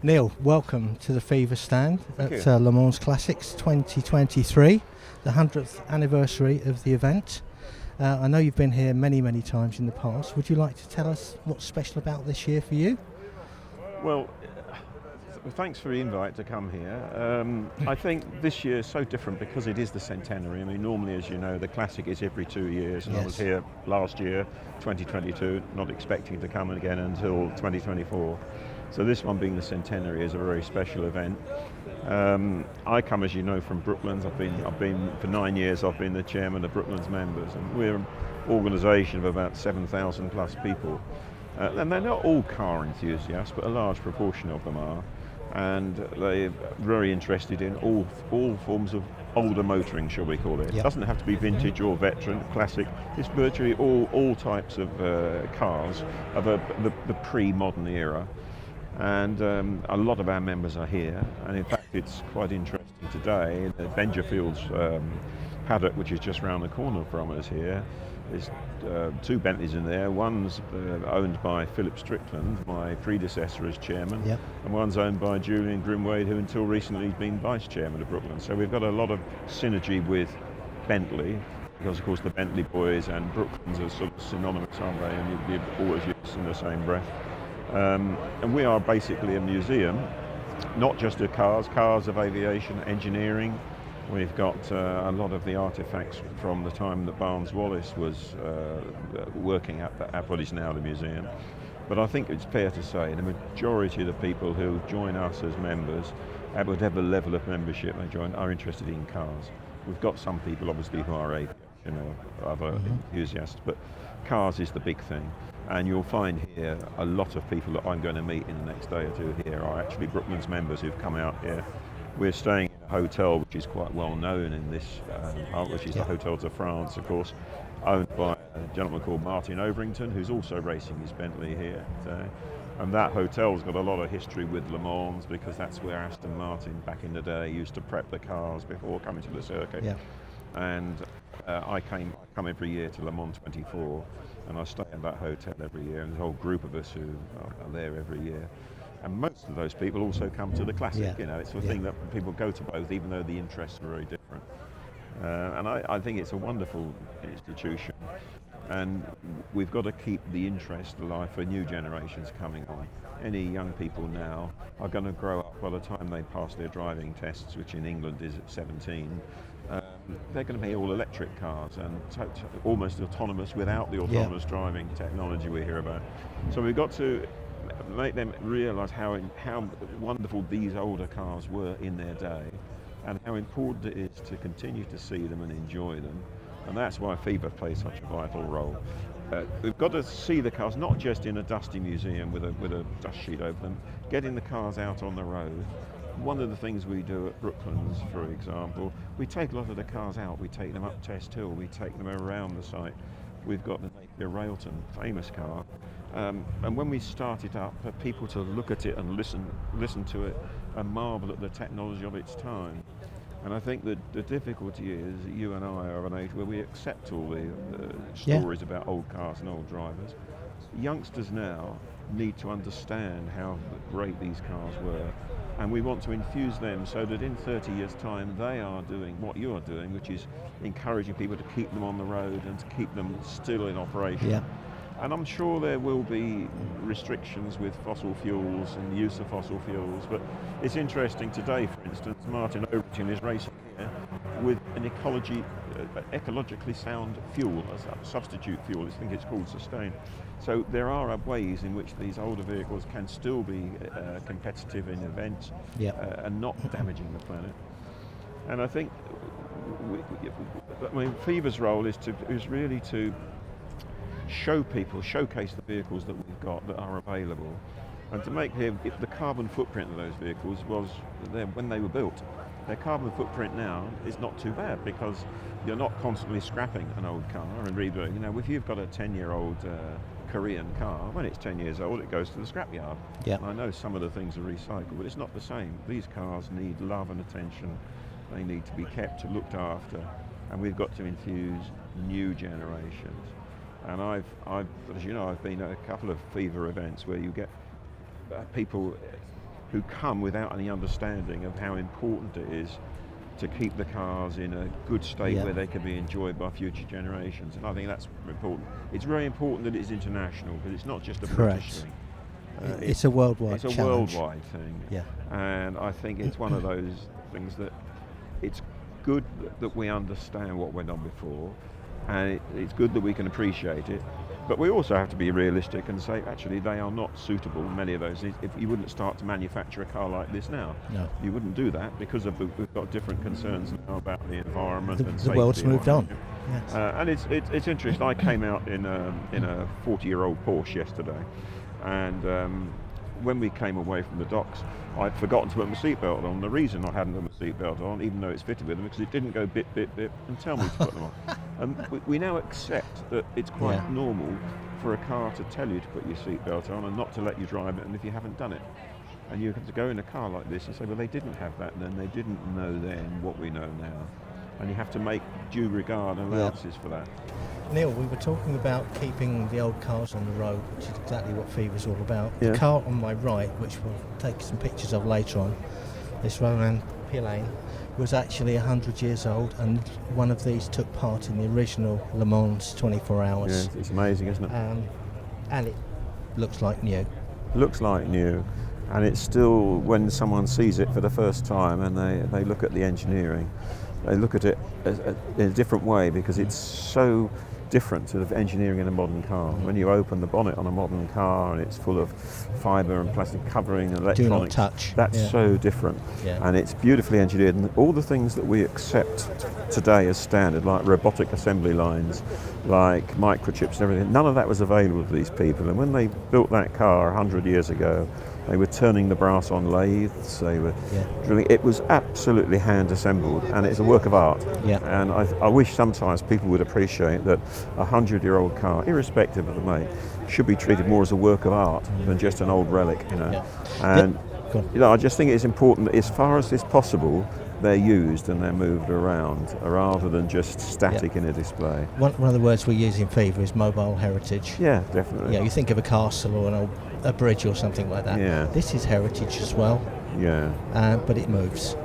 Neil, welcome to the FIVA stand Thank at you. Le Mans Classics 2023, the 100th anniversary of the event. I know you've been here many, many times in the past. Would you like to tell us what's special about this year for you? Well, thanks for the invite to come here. I think this year is so different because it is the centenary. I mean, normally, as you know, the Classic is every 2 years, and I was here last year, 2022, not expecting to come again until 2024. So this one being the centenary is a very special event. I come, as you know, from Brooklands. I've been for 9 years. I've been the chairman of Brooklands members, and we're an organisation of about 7,000 plus people. And they're not all car enthusiasts, but a large proportion of them are. And they're very interested in all forms of older motoring, shall we call it. It doesn't have to be vintage or veteran, classic. It's virtually all types of cars of the pre-modern era. And a lot of our members are here. And in fact, it's quite interesting today. Benjafield's paddock, which is just round the corner from us here, there's 2 Bentleys in there. One's owned by Philip Strickland, my predecessor as chairman, and one's owned by Julian Grimwade, who until recently has been vice chairman of Brookland. So we've got a lot of synergy with Bentley, because of course the Bentley boys and Brooklands are sort of synonymous, aren't they? And you always use in the same breath. And we are basically a museum, not just of cars of aviation, engineering. We've got a lot of the artefacts from the time that Barnes Wallis was working at what is now the museum. But I think it's fair to say the majority of the people who join us as members, at whatever level of membership they join, are interested in cars. We've got some people obviously who are other enthusiasts, but cars is the big thing. And you'll find here a lot of people that I'm going to meet in the next day or two here are actually Brooklands members who've come out here. We're staying in a hotel which is quite well known in this part, which is the Hotel de France, of course, owned by a gentleman called Martin Overington, who's also racing his Bentley here. And that hotel's got a lot of history with Le Mans, because that's where Aston Martin back in the day used to prep the cars before coming to the circuit. And I come every year to Le Mans 24, and I stay in that hotel every year, and there's a whole group of us who are there every year. And most of those people also come to the Classic. You know, it's the thing that people go to both, even though the interests are very different. And I think it's a wonderful institution, and we've got to keep the interest alive for new generations coming on. Any young people now are going to grow up by the time they pass their driving tests, which in England is at 17. They're going to be all electric cars and almost autonomous without the autonomous driving technology we hear about. So we've got to make them realise how wonderful these older cars were in their day, and how important it is to continue to see them and enjoy them. And that's why FIVA plays such a vital role. We've got to see the cars not just in a dusty museum with a dust sheet over them, getting the cars out on the road. One of the things we do at Brooklands, for example, we take a lot of the cars out. We take them up Test Hill, we take them around the site. We've got the Napier Railton, famous car. And when we start it up, for people to look at it and listen to it and marvel at the technology of its time. And I think that the difficulty is that you and I are of an age where we accept all the stories about old cars and old drivers. Youngsters now need to understand how great these cars were, and we want to infuse them so that in 30 years' time they are doing what you are doing, which is encouraging people to keep them on the road and to keep them still in operation. And I'm sure there will be restrictions with fossil fuels and the use of fossil fuels, but it's interesting today, for instance, Martin Overton is racing here with an ecologically sound fuel, a substitute fuel. I think it's called Sustain. So there are ways in which these older vehicles can still be competitive in events and not damaging the planet. And I think FIVA's role is really to showcase the vehicles that we've got that are available, and to make the carbon footprint of those vehicles was there when they were built. Their carbon footprint now is not too bad, because you're not constantly scrapping an old car and redoing. You know, if you've got a 10-year-old Korean car, when it's 10 years old, it goes to the scrapyard. I know some of the things are recycled, but it's not the same. These cars need love and attention. They need to be kept, looked after, and we've got to infuse new generations. And I've, as you know, I've been at a couple of FIVA events where you get people who come without any understanding of how important it is to keep the cars in a good state where they can be enjoyed by future generations. And I think that's important. It's very important that it's international, because it's not just a British thing. It's a worldwide challenge. It's a worldwide thing. Yeah. And I think it's one of those things that it's good that we understand what went on before, and it's good that we can appreciate it. But we also have to be realistic and say, actually, they are not suitable, many of those. If you wouldn't start to manufacture a car like this now, you wouldn't do that, because we've got different concerns now about the environment and safety. The world's moved on. Yes. And it's interesting. I came out in a 40-year-old Porsche yesterday, and when we came away from the docks, I'd forgotten to put my seatbelt on. The reason I hadn't put my seatbelt on, even though it's fitted with them, because it didn't go bip, bip, bip and tell me to put them on. And we now accept that it's quite normal for a car to tell you to put your seatbelt on and not to let you drive it, and if you haven't done it. And you have to go in a car like this and say, well, they didn't have that then, they didn't know then what we know now. And you have to make due regard and allowances for that. Neil, we were talking about keeping the old cars on the road, which is exactly what FIVA's all about. Yeah. The car on my right, which we'll take some pictures of later on, this Roland Pilane, was actually 100 years old, and one of these took part in the original Le Mans 24 hours. Yeah, it's amazing, isn't it? And it looks like new. Looks like new, and it's still, when someone sees it for the first time and they look at the engineering, they look at it in a different way, because it's so different to the engineering in a modern car. When you open the bonnet on a modern car and it's full of fibre and plastic covering and electronics, do not touch. That's so different. And it's beautifully engineered, and all the things that we accept today as standard, like robotic assembly lines, like microchips and everything, none of that was available to these people. And when they built that car 100 years ago, they were turning the brass on lathes, they were drilling. It was absolutely hand assembled, and it's a work of art. And I wish sometimes people would appreciate that a 100-year-old car, irrespective of the make, should be treated more as a work of art than just an old relic, you know. And I just think it's important that, as far as is possible, they're used and they're moved around, rather than just static in a display. One of the words we use in FIVA is mobile heritage. Yeah, definitely. You think of a castle or a bridge or something like that. This is heritage as well. But it moves.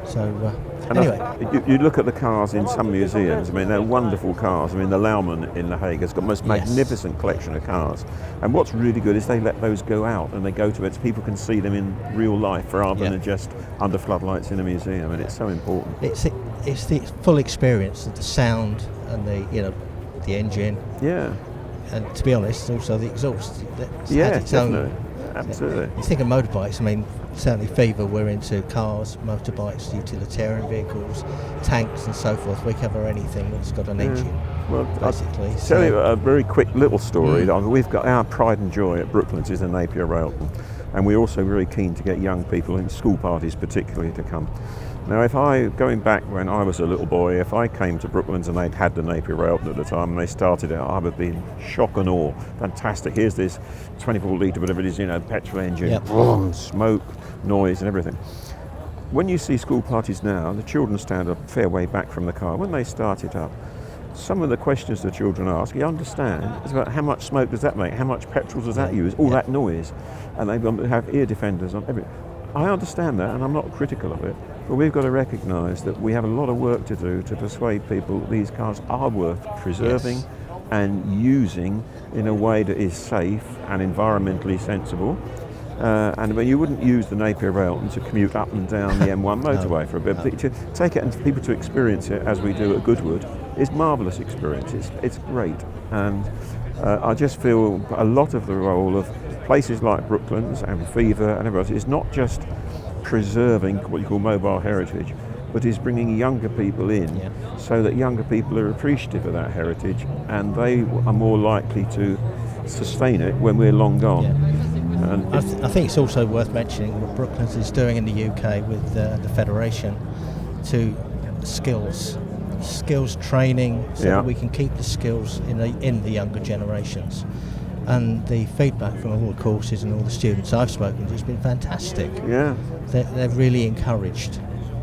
So anyway, you look at the cars in some museums. I mean, they're wonderful cars. I mean, the Laumann in The Hague has got the most magnificent collection of cars. And what's really good is they let those go out, and they go to it so people can see them in real life, rather than just under floodlights in a museum. And it's so important. It's the full experience of the sound and the engine. And to be honest, also the exhaust. Definitely. Absolutely. You think of motorbikes, I mean, certainly FIVA, we're into cars, motorbikes, utilitarian vehicles, tanks and so forth. We cover anything that's got an engine, basically. I'll tell you a very quick little story. We've got our pride and joy at Brooklands is the Napier Railton, and we're also very keen to get young people, in school parties particularly, to come. Now, going back when I was a little boy, if I came to Brooklands and they'd had the Napier Railton at the time and they started it, I would be in shock and awe. Fantastic, here's this 24 litre, whatever it is, petrol engine, vroom, smoke, noise and everything. When you see school parties now, the children stand a fair way back from the car. When they start it up, some of the questions the children ask, you understand, is about how much smoke does that make, how much petrol does that use, all that noise, and they have ear defenders on everything. I understand that, and I'm not critical of it, but we've got to recognise that we have a lot of work to do to persuade people that these cars are worth preserving and using in a way that is safe and environmentally sensible. And you wouldn't use the Napier Railton to commute up and down the M1 motorway for a bit. But to take it and for people to experience it, as we do at Goodwood, is marvellous experience. It's great. And I just feel a lot of the role of places like Brooklands and FIVA and everything else is not just preserving what you call mobile heritage, but is bringing younger people in, so that younger people are appreciative of that heritage, and they are more likely to sustain it when we're long gone. And I think it's also worth mentioning what Brooklands is doing in the UK with the Federation to skills training, so that we can keep the skills in the younger generations. And the feedback from all the courses and all the students I've spoken to has been fantastic. They're really encouraged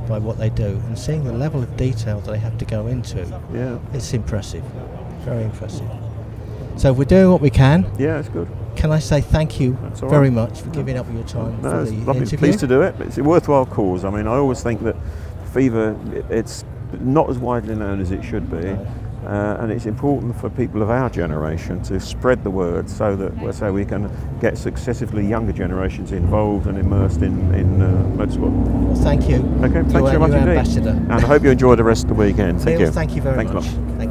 by what they do, and seeing the level of detail that they have to go into, it's impressive, very impressive. So we're doing what we can. It's good. can I say thank you all very right. much for giving up your time No, for it's the lovely. interview. Pleased to do it. It's a worthwhile cause. I mean, I always think that FIVA, it's not as widely known as it should be. No. And it's important for people of our generation to spread the word so that we can get successively younger generations involved and immersed in motorsport. Well, thank you. Okay, thanks very much indeed. Ambassador. And I hope you enjoy the rest of the weekend. Thank Neil, you. thank you very Thanks much. a lot. Thank